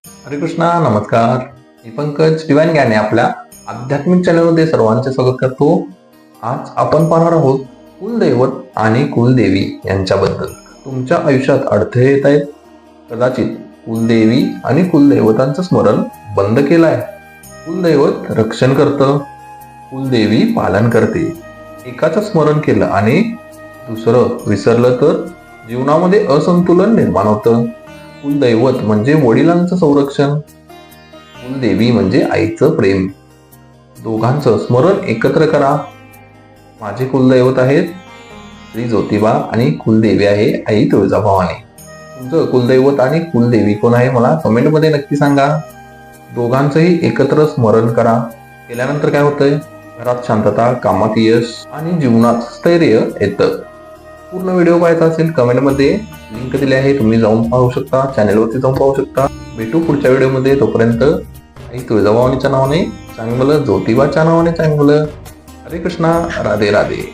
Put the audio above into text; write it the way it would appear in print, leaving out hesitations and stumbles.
हरे कृष्णा, नमस्कार. मी पंकज डिवाइन ज्ञाने आपल्या आध्यात्मिक चॅनलमध्ये सर्वांचे स्वागत करतो. आज आपण पाहणार आहोत कुलदैवत आणि कुलदेवी यांच्याबद्दल. तुमच्या आयुष्यात अडथळे येत आहेत, कदाचित कुलदेवी आणि कुलदैवतांचं स्मरण बंद केलं आहे. कुलदैवत रक्षण करतं, कुलदेवी पालन करते. एकाचं स्मरण केलं आणि दुसरं विसरलं तर जीवनामध्ये असंतुलन निर्माण होतं. कुलदैवत म्हणजे वडिलांचं संरक्षण, कुलदेवी म्हणजे आईचं प्रेम. दोघांचं स्मरण एकत्र करा. माझे कुलदैवत आहेत श्री ज्योतिबा आणि कुलदेवी आहे आई तुळजाभवानी. तुमचं कुलदैवत आणि कुलदेवी कोण आहे मला कमेंटमध्ये नक्की सांगा. दोघांचंही एकत्र स्मरण करा. केल्यानंतर काय होतंय, घरात शांतता, कामात यश आणि जीवनात स्थैर्य येतं. पूर्ण व्हिडिओ पाहायचा असेल कमेंटमध्ये लिंक दिली आहे, तुम्ही जाऊन पाहू शकता, चॅनलवरती जाऊन पाहू शकता. भेटू पुढच्या व्हिडिओमध्ये. तोपर्यंत आई तुळजाभवानीच्या नावाने चांगलं, ज्योतिबाच्या नावाने चांगलं. हरे कृष्णा, राधे राधे.